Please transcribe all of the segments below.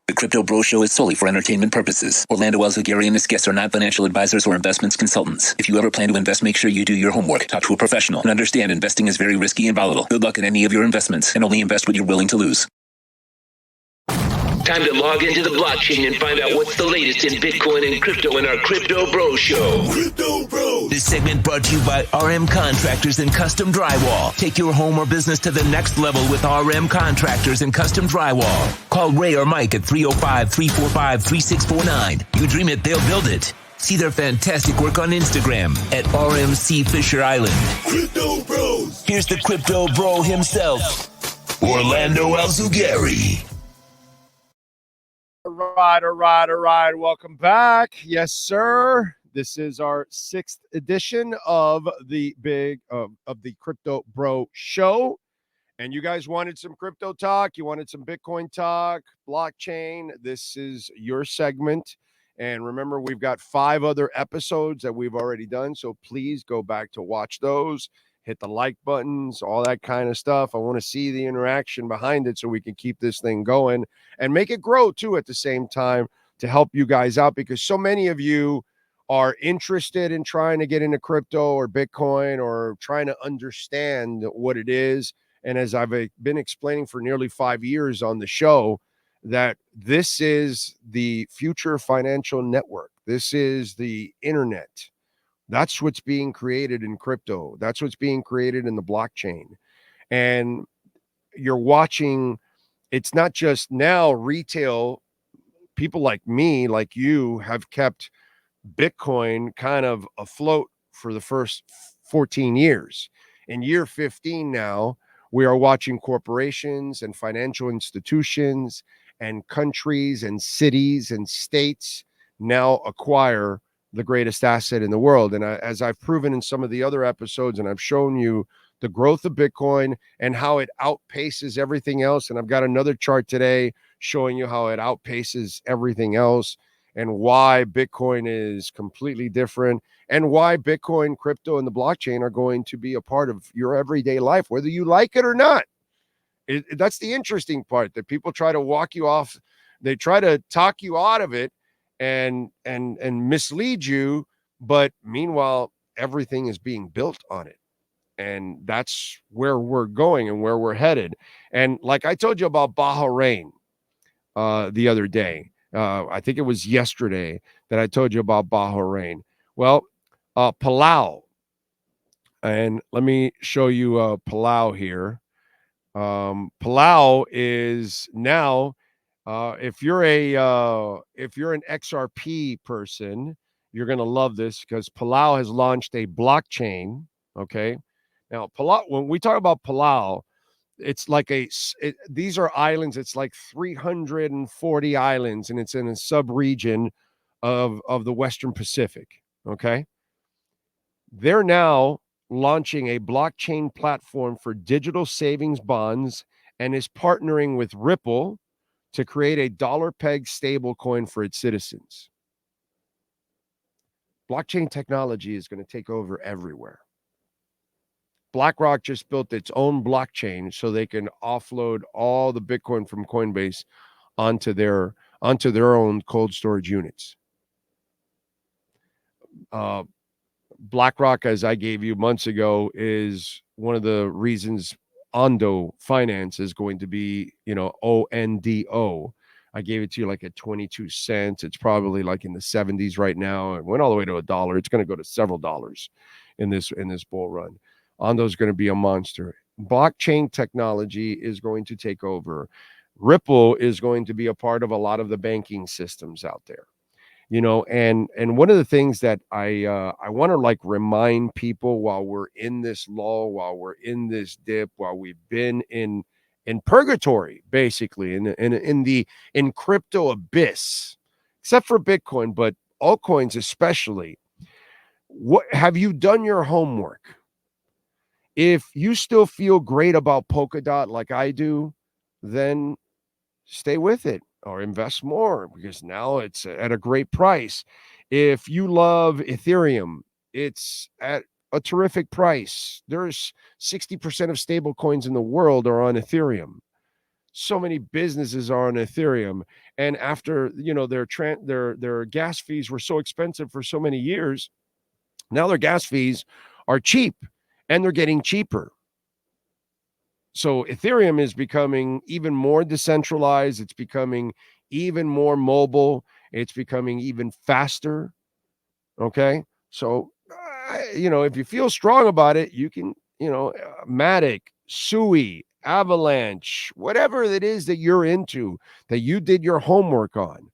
The Crypto Bro Show is solely for entertainment purposes. Orlando Alzugaray and his guests are not financial advisors or investments consultants. If you ever plan to invest, make sure you do your homework, talk to a professional, and understand investing is very risky and volatile. Good luck in any of your investments, and only invest what you're willing to lose. Time to log into the blockchain and find out what's the latest in Bitcoin and crypto in our Crypto Bro Show. Crypto Bros. This segment brought to you by RM Contractors and Custom Drywall. Take your home or business to the next level with RM Contractors and Custom Drywall. Call Ray or Mike at 305-345-3649. You dream it, they'll build it. See their fantastic work on Instagram at RMC Fisher Island. Crypto Bros. Here's the Crypto Bro himself, Orlando Alzugaray. All right. Welcome back. Yes, sir. This is our 6th edition of the Crypto Bro Show. And you guys wanted some crypto talk. You wanted some Bitcoin talk, blockchain. This is your segment. And remember, we've got 5 other episodes that we've already done. So please go back to watch those. Hit the like buttons, all that kind of stuff. I want to see the interaction behind it so we can keep this thing going and make it grow too at the same time to help you guys out, because so many of you are interested in trying to get into crypto or Bitcoin or trying to understand what it is. And as I've been explaining for nearly 5 years on the show, that this is the future financial network. This is the internet. That's what's being created in crypto. That's what's being created in the blockchain. And you're watching, it's not just now retail. People like me, like you, have kept Bitcoin kind of afloat for the first 14 years. In year 15 now, we are watching corporations and financial institutions and countries and cities and states now acquire the greatest asset in the world. And as I've proven in some of the other episodes, and I've shown you the growth of Bitcoin and how it outpaces everything else. And I've got another chart today showing you how it outpaces everything else and why Bitcoin is completely different and why Bitcoin, crypto, and the blockchain are going to be a part of your everyday life, whether you like it or not. That's the interesting part, that people try to walk you off. They try to talk you out of it and mislead you, but meanwhile everything is being built on it, and that's where we're going and where we're headed. And like I told you about Bahrain the other day, I think it was yesterday that I told you about Bahrain. Well, Palau, and let me show you Palau here. Palau is now, if you're an XRP person, you're going to love this, because Palau has launched a blockchain. Okay. Now, Palau, when we talk about Palau, it's like these are islands. It's like 340 islands, and it's in a sub-region of the Western Pacific. Okay. They're now launching a blockchain platform for digital savings bonds and is partnering with Ripple to create a dollar peg stablecoin for its citizens. Blockchain technology is going to take over everywhere. BlackRock just built its own blockchain so they can offload all the Bitcoin from Coinbase onto their own cold storage units. BlackRock, as I gave you months ago, is one of the reasons Ondo Finance is going to be, ONDO. I gave it to you like at 22 cents. It's probably like in the 70s right now. It went all the way to $1. It's going to go to several dollars in this bull run. Ondo is going to be a monster. Blockchain technology is going to take over. Ripple is going to be a part of a lot of the banking systems out there. And one of the things that I want to remind people while we're in this lull, while we're in this dip, while we've been in purgatory, basically in crypto abyss, except for Bitcoin, but altcoins especially. What have you done your homework? If you still feel great about Polkadot like I do, then stay with it or invest more, because now it's at a great price. If you love Ethereum, it's at a terrific price. There's 60% of stable coins in the world are on Ethereum. so many businesses are on Ethereum, and after their gas fees were so expensive for so many years, now their gas fees are cheap, and they're getting cheaper. So Ethereum is becoming even more decentralized. It's becoming even more mobile. It's becoming even faster. Okay. So, if you feel strong about it, you can, Matic, Sui, Avalanche, whatever it is that you're into, that you did your homework on,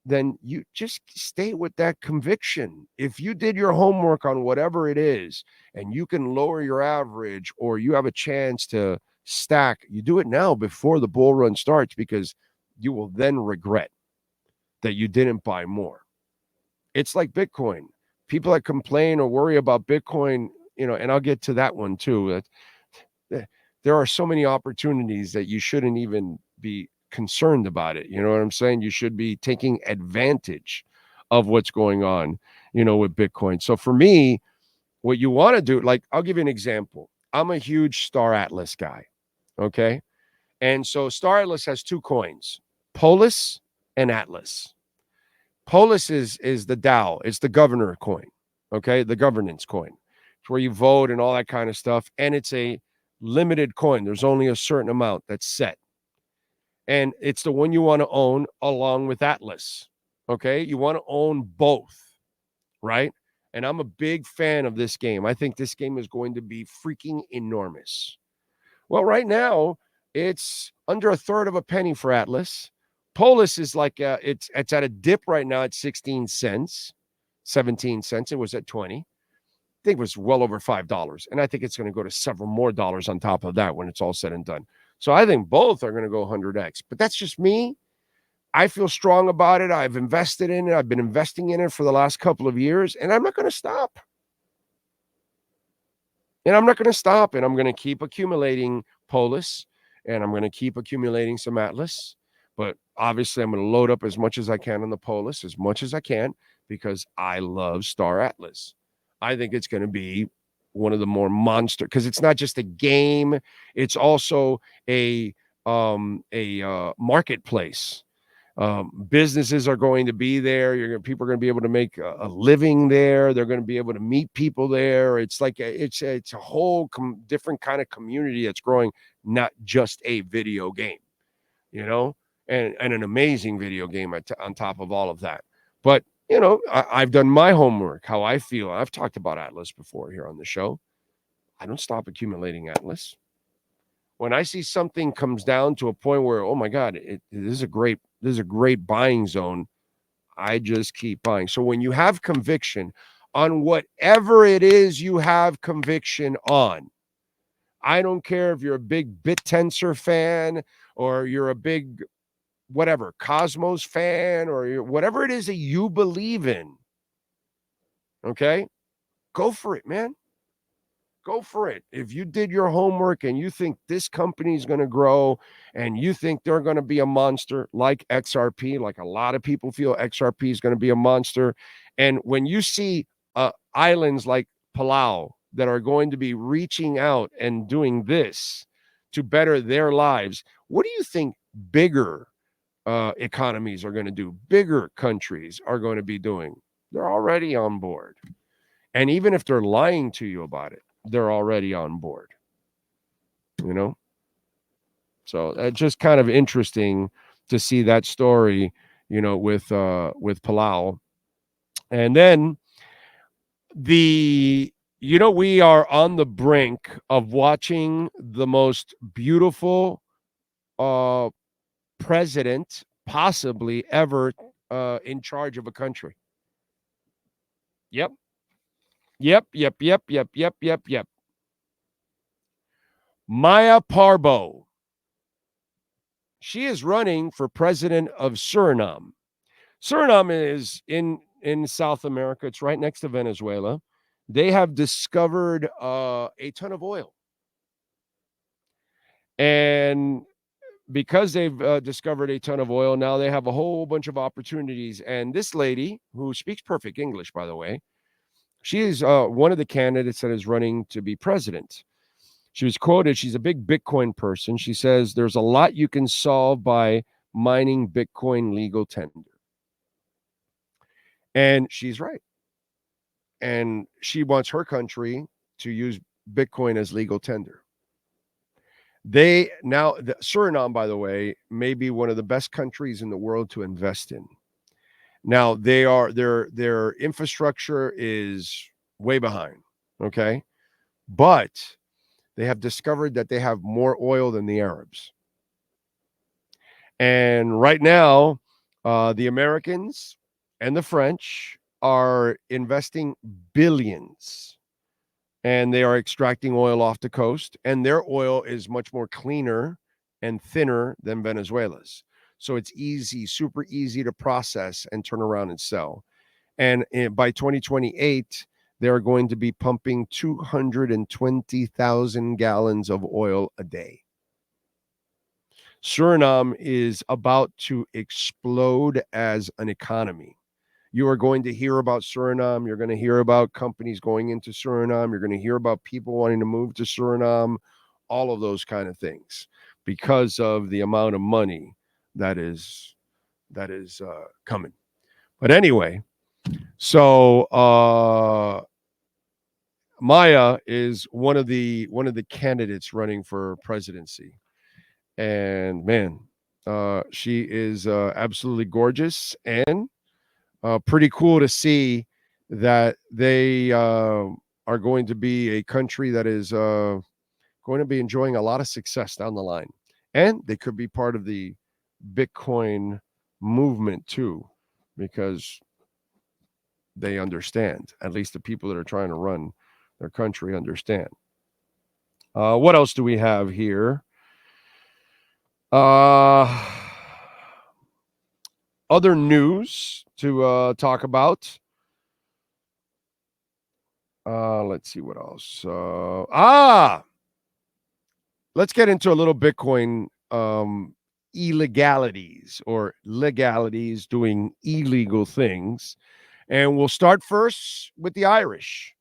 then you just stay with that conviction. If you did your homework on whatever it is and you can lower your average or you have a chance to stack, you do it now before the bull run starts, because you will then regret that you didn't buy more. It's like Bitcoin. People that complain or worry about Bitcoin, and I'll get to that one too. There are so many opportunities that you shouldn't even be concerned about it. You know what I'm saying? You should be taking advantage of what's going on, with Bitcoin. So for me, what you want to do, like, I'll give you an example. I'm a huge Star Atlas guy. Okay. And so Star Atlas has two coins, Polis and Atlas. Polis is the DAO. It's the governor coin. Okay. The governance coin. It's where you vote and all that kind of stuff. And it's a limited coin. There's only a certain amount that's set. And it's the one you want to own along with Atlas. Okay. You want to own both, right? And I'm a big fan of this game. I think this game is going to be freaking enormous. Well, right now, it's under a third of a penny for Atlas. Polis is like, it's at a dip right now at 16 cents, 17 cents. It was at 20. I think it was well over $5. And I think it's going to go to several more dollars on top of that when it's all said and done. So I think both are going to go 100x. But that's just me. I feel strong about it. I've invested in it. I've been investing in it for the last couple of years, and I'm not going to stop. And I'm not going to stop, and I'm going to keep accumulating Polis, and I'm going to keep accumulating some Atlas. But obviously, I'm going to load up as much as I can on the Polis, as much as I can, because I love Star Atlas. I think it's going to be one of the more monster, because it's not just a game; it's also a marketplace. Businesses are going to be there. People are going to be able to make a living there. They're going to be able to meet people there. It's like it's a whole different kind of community that's growing, not just a video game, and an amazing video game on top of all of that. But I've done my homework, how I feel. I've talked about Atlas before here on the show. I don't stop accumulating Atlas. When I see something comes down to a point where, oh my God, this is a great buying zone, I just keep buying. So when you have conviction on whatever it is you have conviction on, I don't care if you're a big BitTensor fan or you're a big whatever Cosmos fan or whatever it is that you believe in. Okay, go for it, man. Go for it. If you did your homework and you think this company is going to grow and you think they're going to be a monster like XRP, like a lot of people feel XRP is going to be a monster. And when you see islands like Palau that are going to be reaching out and doing this to better their lives, what do you think bigger economies are going to do? Bigger countries are going to be doing? They're already on board. And even if they're lying to you about it, they're already on board, So it's just kind of interesting to see that story, with Palau. And then we are on the brink of watching the most beautiful president possibly ever in charge of a country. Yep. Maya Parbo. She is running for president of Suriname. Suriname is in South America. It's right next to Venezuela. They have discovered a ton of oil. And because they've discovered a ton of oil, now they have a whole bunch of opportunities. And this lady, who speaks perfect English, by the way, she is one of the candidates that is running to be president. She was quoted. She's a big Bitcoin person. She says there's a lot you can solve by mining Bitcoin legal tender. And she's right. And she wants her country to use Bitcoin as legal tender. Suriname, by the way, may be one of the best countries in the world to invest in. Now, their infrastructure is way behind, okay? But they have discovered that they have more oil than the Arabs. And right now, the Americans and the French are investing billions, and they are extracting oil off the coast, and their oil is much more cleaner and thinner than Venezuela's. So it's super easy to process and turn around and sell. And by 2028, they're going to be pumping 220,000 gallons of oil a day. Suriname is about to explode as an economy. You are going to hear about Suriname. You're going to hear about companies going into Suriname. You're going to hear about people wanting to move to Suriname, all of those kind of things, because of the amount of money that is coming. But anyway, so Maya is one of the candidates running for presidency, and man, she is absolutely gorgeous and pretty cool to see that they are going to be a country that is going to be enjoying a lot of success down the line, and they could be part of the Bitcoin movement too, because they understand. At least the people that are trying to run their country understand. What else do we have here? Other news to talk about. Let's see what else. Let's get into a little Bitcoin illegalities or legalities, doing illegal things. And we'll start first with the Irish.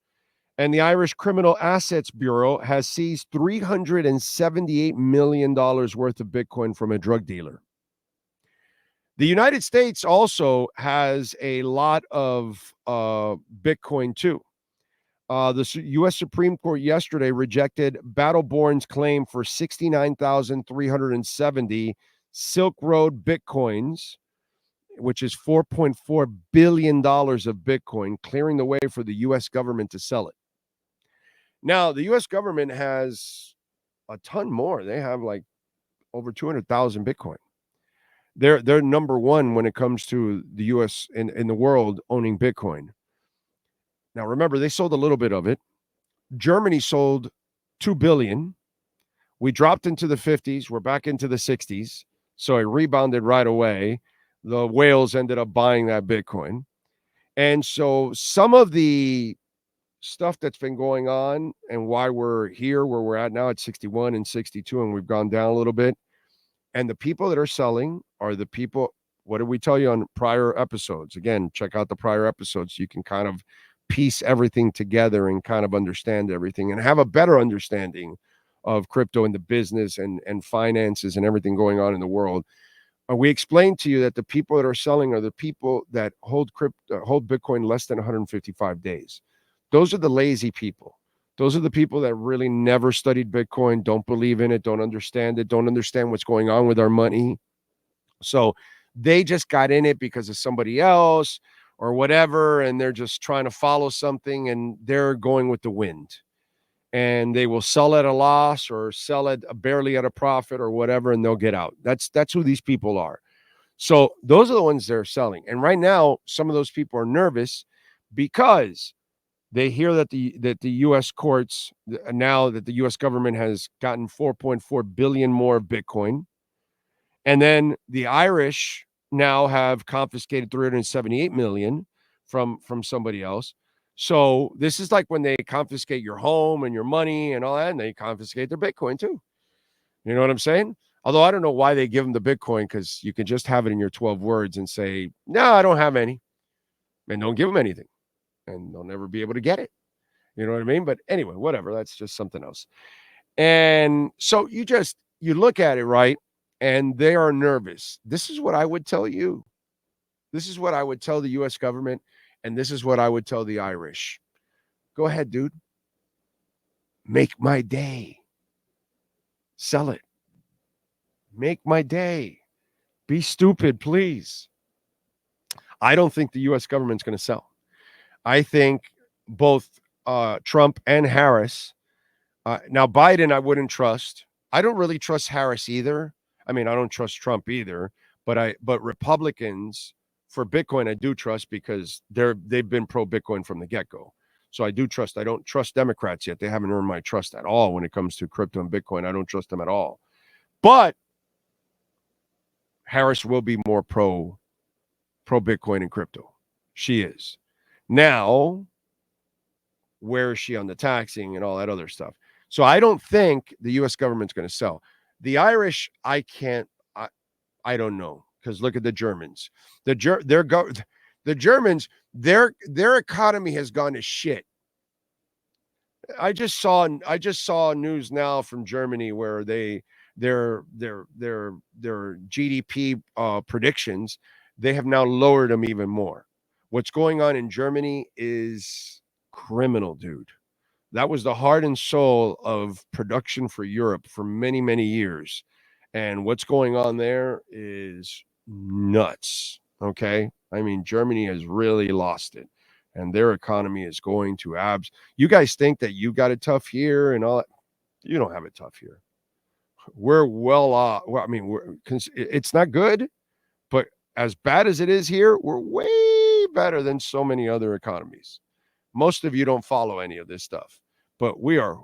And the Irish Criminal Assets Bureau has seized $378 million worth of Bitcoin from a drug dealer. The United States also has a lot of Bitcoin too. The U.S. Supreme Court yesterday rejected Battleborn's claim for 69,370 Silk Road Bitcoins, which is $4.4 billion of Bitcoin, clearing the way for the U.S. government to sell it. Now, the U.S. government has a ton more. They have like over 200,000 Bitcoin. They're number one when it comes to the U.S. in the world owning Bitcoin. Now, remember, they sold a little bit of it. Germany sold 2 billion. We dropped into the 50s. We're back into the 60s. So it rebounded right away. The whales ended up buying that Bitcoin. And so some of the stuff that's been going on and why we're here where we're at now at 61 and 62, and we've gone down a little bit. And the people that are selling are the people. What did we tell you on prior episodes? Again, check out the prior episodes so you can kind of piece everything together and kind of understand everything and have a better understanding of crypto and the business and finances and everything going on in the world. We explained to you that the people that are selling are the people that hold Bitcoin less than 155 days. Those are the lazy people. Those are the people that really never studied Bitcoin, don't believe in it, don't understand it, don't understand what's going on with our money. So they just got in it because of somebody else or whatever, and they're just trying to follow something, and they're going with the wind. And they will sell at a loss or sell it barely at a profit or whatever, and they'll get out. That's who these people are. So those are the ones they're selling. And right now, some of those people are nervous because they hear that the U.S. courts, now that the U.S. government has gotten 4.4 billion more of Bitcoin, and then the Irish now have confiscated 378 million from somebody else. So this is like when they confiscate your home and your money and all that, and they confiscate their Bitcoin too. You know what I'm saying? Although I don't know why they give them the Bitcoin, because you can just have it in your 12 words and say, no, I don't have any, and don't give them anything, and they'll never be able to get it. You know what I mean? But anyway, whatever. That's just something else. And so you look at it, right? And they are nervous. This is what I would tell you. This is what I would tell the U.S. government. And this is what I would tell the Irish. Go ahead, dude. Make my day. Sell it. Make my day. Be stupid, please. I don't think the U.S. government's going to sell. I think both Trump and Harris. Now, Biden, I wouldn't trust. I don't really trust Harris either. I mean, I don't trust Trump either. But Republicans for Bitcoin, I do trust because they've been pro Bitcoin from the get-go. So I do trust. I don't trust Democrats yet. They haven't earned my trust at all when it comes to crypto and Bitcoin. I don't trust them at all. But Harris will be more pro Bitcoin and crypto. She is. Now, where is she on the taxing and all that other stuff? So I don't think the U.S. government's going to sell. The Irish, I don't know, because look at the Germans. The Germans, their economy has gone to shit. I just saw news now from Germany where their GDP predictions, they have now lowered them even more. What's going on in Germany is criminal, dude. That was the heart and soul of production for Europe for many, many years. And what's going on there is nuts. Okay. I mean, Germany has really lost it. And their economy is going to abs. You guys think that you got it tough here and all that. You don't have it tough here. We're well off. Well, I mean, it's not good, but as bad as it is here, we're way better than so many other economies. Most of you don't follow any of this stuff, but we are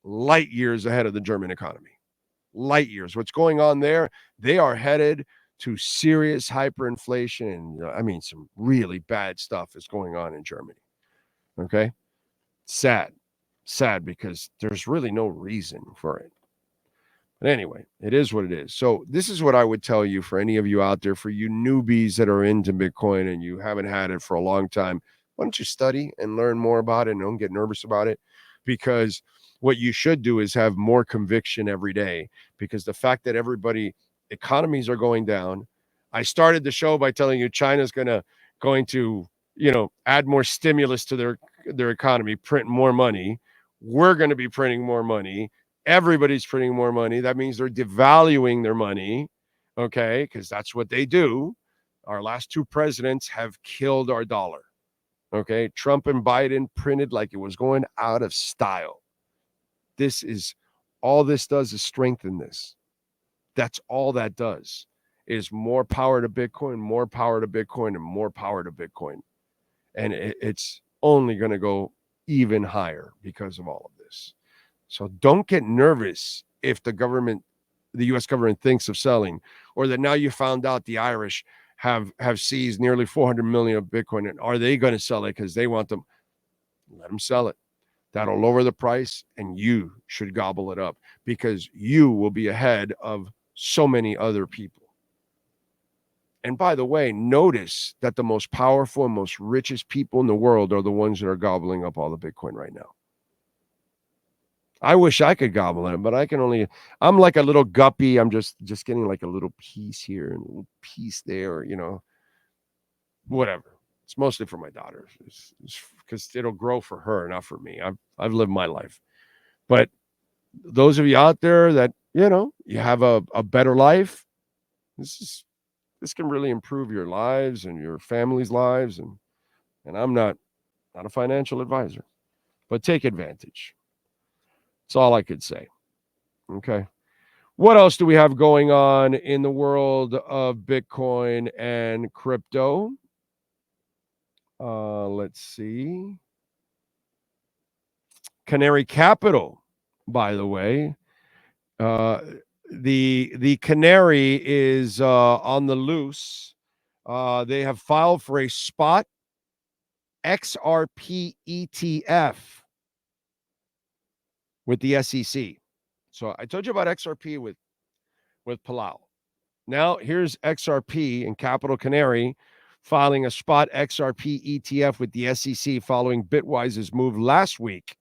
light years ahead of the German economy. Light years. What's going on there? They are headed to serious hyperinflation. And I mean, some really bad stuff is going on in Germany. Okay. Sad because there's really no reason for it. But anyway, it is what it is. So this is what I would tell you for any of you out there, for you newbies that are into Bitcoin and you haven't had it for a long time. Why don't you study and learn more about it and don't get nervous about it? Because what you should do is have more conviction every day, because the fact that economies are going down. I started the show by telling you China's going to, add more stimulus to their economy, print more money. We're going to be printing more money. Everybody's printing more money. That means they're devaluing their money. Okay. Because that's what they do. Our last two presidents have killed our dollar. Okay. Trump and Biden printed like it was going out of style. All this does is strengthen this. That's all that does, is more power to Bitcoin, more power to Bitcoin, and more power to Bitcoin. And it's only going to go even higher because of all of this. So don't get nervous if the U.S. government thinks of selling, or that now you found out the Irish have seized nearly 400 million of Bitcoin. And are they going to sell it because they want them? Let them sell it. That'll lower the price, and you should gobble it up, because you will be ahead of so many other people. And by the way, notice that the most powerful and most richest people in the world are the ones that are gobbling up all the Bitcoin right now. I wish I could gobble it, but I'm like a little guppy. I'm just getting like a little piece here and a little piece there, whatever. It's mostly for my daughter, because it'll grow for her, not for me. I've lived my life. But those of you out there that, you have a better life, this can really improve your lives and your family's lives. And I'm not a financial advisor, but take advantage. That's all I could say. Okay. What else do we have going on in the world of Bitcoin and crypto? Let's see. Canary Capital, by the way. The Canary is on the loose. They have filed for a spot XRP ETF with the SEC. So I told you about XRP with Pallet. Now here's XRP and Capital Canary filing a spot XRP ETF with the SEC following Bitwise's move last week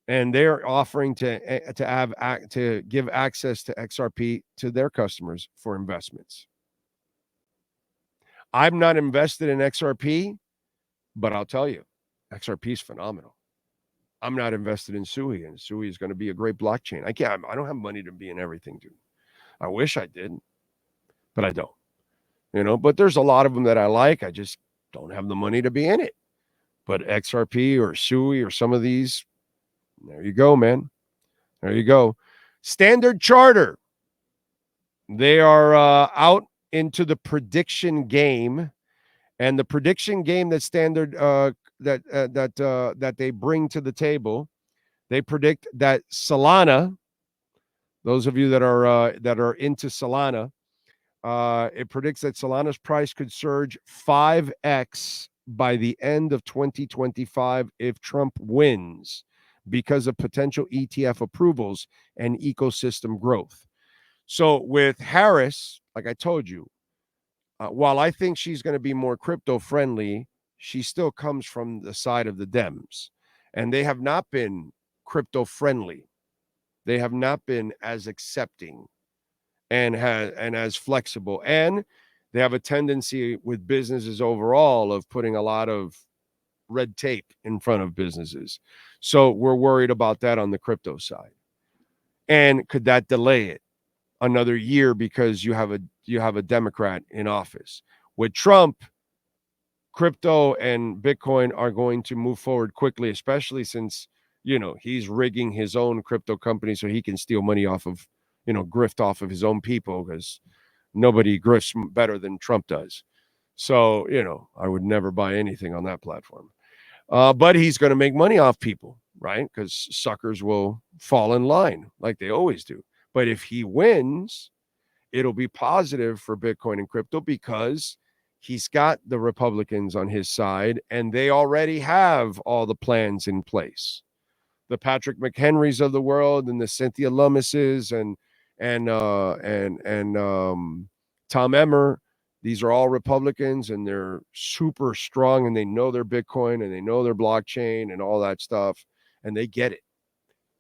And they're offering to give access to XRP to their customers for investments. I'm not invested in XRP, but I'll tell you, XRP is phenomenal. I'm not invested in SUI, and SUI is going to be a great blockchain. I don't have money to be in everything, dude. I wish I did, but I don't. But there's a lot of them that I like. I just don't have the money to be in it. But XRP or SUI or some of these, there you go, man. There you go. Standard Charter. They are out into the prediction game, and the prediction game that Standard that they bring to the table. They predict that Solana. Those of you that are into Solana, it predicts that Solana's price could surge 5x by the end of 2025 if Trump wins because of potential ETF approvals and ecosystem growth. So with Harris, like I told you, while I think she's going to be more crypto friendly, she still comes from the side of the Dems, and they have not been crypto friendly. They have not been as accepting and as flexible, and they have a tendency with businesses overall of putting a lot of red tape in front of businesses. So we're worried about that on the crypto side. And could that delay it another year because you have a Democrat in office? With Trump, crypto and Bitcoin are going to move forward quickly, especially since he's rigging his own crypto company so he can steal money off of grift off of his own people, because nobody grifts better than Trump does. So, I would never buy anything on that platform. But he's going to make money off people, right? Because suckers will fall in line like they always do. But if he wins, it'll be positive for Bitcoin and crypto because he's got the Republicans on his side, and they already have all the plans in place. The Patrick McHenrys of the world and the Cynthia Lummises and Tom Emmer, these are all Republicans, and they're super strong, and they know their Bitcoin and they know their blockchain and all that stuff, and they get it.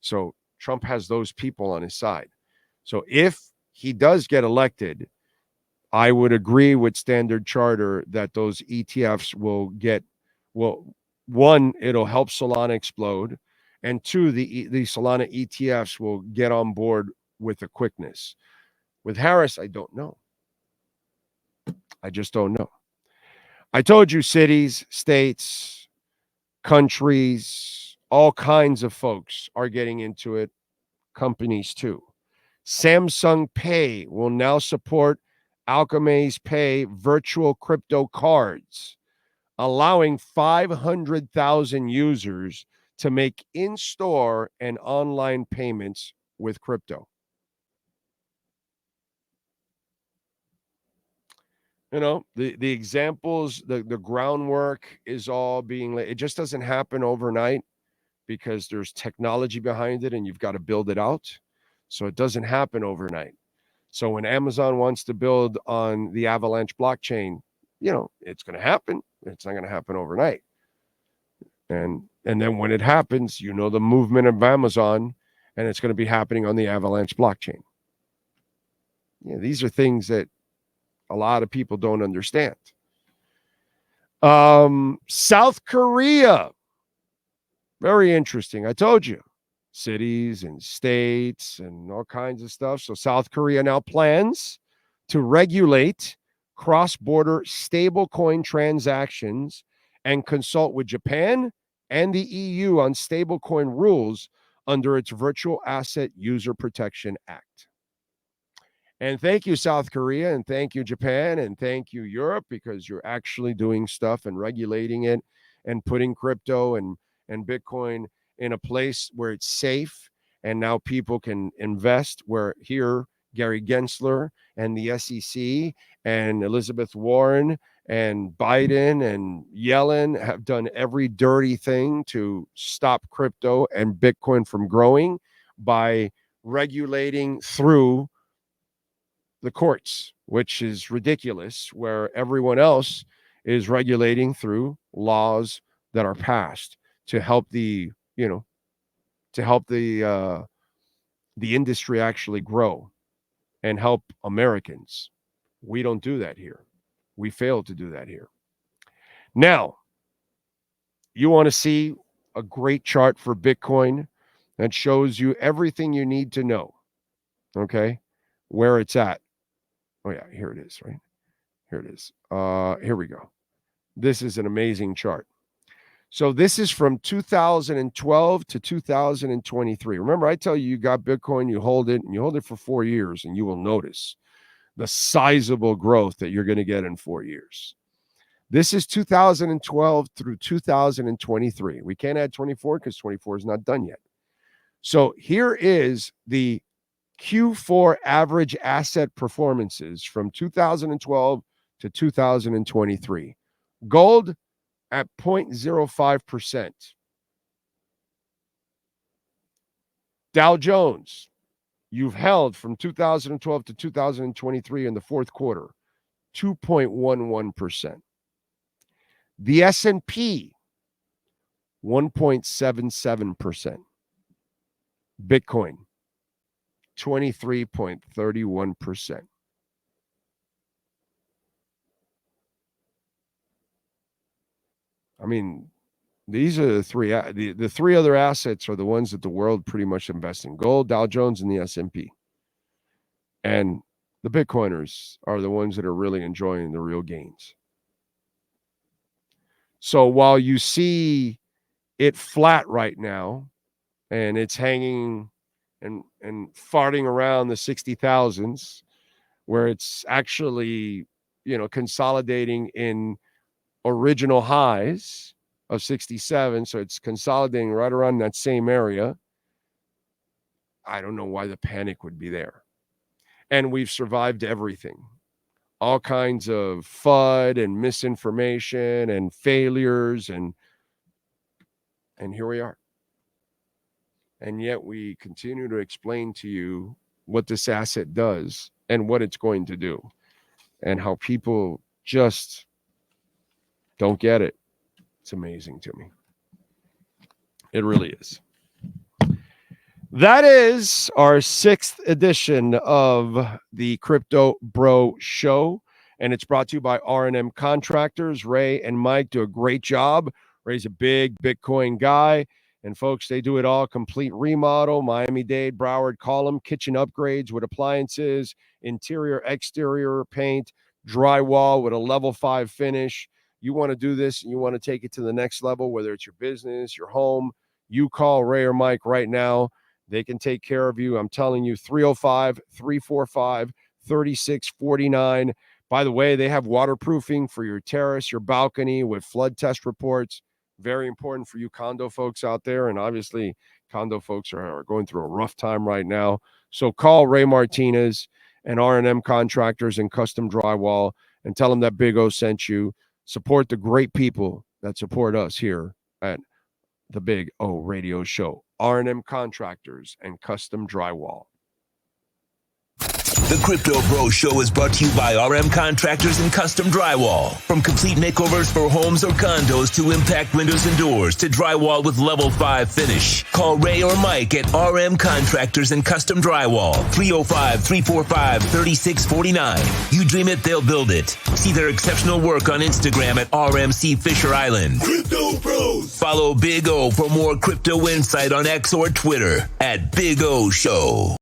So Trump has those people on his side. So if he does get elected, I would agree with Standard Charter that those ETFs one, it'll help Solana explode. And two, the Solana ETFs will get on board with a quickness. With Harris, I don't know. I just don't know. I told you cities, states, countries, all kinds of folks are getting into it. Companies too. Samsung Pay will now support Alchemy's Pay virtual crypto cards, allowing 500,000 users to make in-store and online payments with crypto. The examples, the groundwork is all being laid. It just doesn't happen overnight because there's technology behind it and you've got to build it out. So it doesn't happen overnight. So when Amazon wants to build on the Avalanche blockchain, it's going to happen. It's not going to happen overnight. And then when it happens, the movement of Amazon, and it's going to be happening on the Avalanche blockchain. These are things that a lot of people don't understand. South Korea. Very interesting. I told you. Cities and states and all kinds of stuff. So South Korea now plans to regulate cross-border stablecoin transactions and consult with Japan and the EU on stablecoin rules under its Virtual Asset User Protection Act. And thank you, South Korea, and thank you, Japan, and thank you, Europe, because you're actually doing stuff and regulating it and putting crypto and Bitcoin in a place where it's safe, and now people can invest. Where here, Gary Gensler and the SEC and Elizabeth Warren and Biden and Yellen have done every dirty thing to stop crypto and Bitcoin from growing by regulating through the courts, which is ridiculous, where everyone else is regulating through laws that are passed to help the to help the industry actually grow and help Americans. We don't do that here. We fail to do that here. Now, you want to see a great chart for Bitcoin that shows you everything you need to know, okay, where it's at. Oh, yeah, here it is, right? Here it is. Here we go. This is an amazing chart. So this is from 2012 to 2023. Remember, I tell you, you got Bitcoin, you hold it, and you hold it for 4 years, and you will notice the sizable growth that you're going to get in 4 years. This is 2012 through 2023. We can't add 24 because 24 is not done yet. So here is the Q4 average asset performances from 2012 to 2023. Gold at 0.05%. Dow Jones, you've held from 2012 to 2023 in the fourth quarter, 2.11%. The S&P, 1.77%. Bitcoin, 23.31%. I mean, these are the three. The three other assets are the ones that the world pretty much invests in: gold, Dow Jones, and the S&P. And the Bitcoiners are the ones that are really enjoying the real gains. So while you see it flat right now, and it's hanging and farting around the 60,000s, where it's actually, consolidating in original highs of 67, so it's consolidating right around that same area. I don't know why the panic would be there. And we've survived everything. All kinds of FUD and misinformation and failures, and here we are. And yet we continue to explain to you what this asset does and what it's going to do, and how people just don't get it. It's amazing to me. It really is. That is our 6th edition of the Crypto Bro Show, and it's brought to you by R&M Contractors. Ray and Mike do a great job. Ray's a big Bitcoin guy, and folks, they do it all: complete remodel, Miami-Dade, Broward, call them, kitchen upgrades with appliances, interior, exterior paint, drywall with a level 5 finish. You want to do this and you want to take it to the next level, whether it's your business, your home, you call Ray or Mike right now. They can take care of you. I'm telling you, 305-345-3649. By the way, they have waterproofing for your terrace, your balcony, with flood test reports. Very important for you condo folks out there. And obviously, condo folks are going through a rough time right now. So call Ray Martinez and R&M Contractors and Custom Drywall and tell them that Big O sent you. Support the great people that support us here at the Big O Radio Show. R&M Contractors and Custom Drywall. The Crypto Bro Show is brought to you by RM Contractors and Custom Drywall. From complete makeovers for homes or condos to impact windows and doors to drywall with level 5 finish. Call Ray or Mike at RM Contractors and Custom Drywall. 305-345-3649. You dream it, they'll build it. See their exceptional work on Instagram at RMC Fisher Island. Crypto Bros. Follow Big O for more crypto insight on X or Twitter at Big O Show.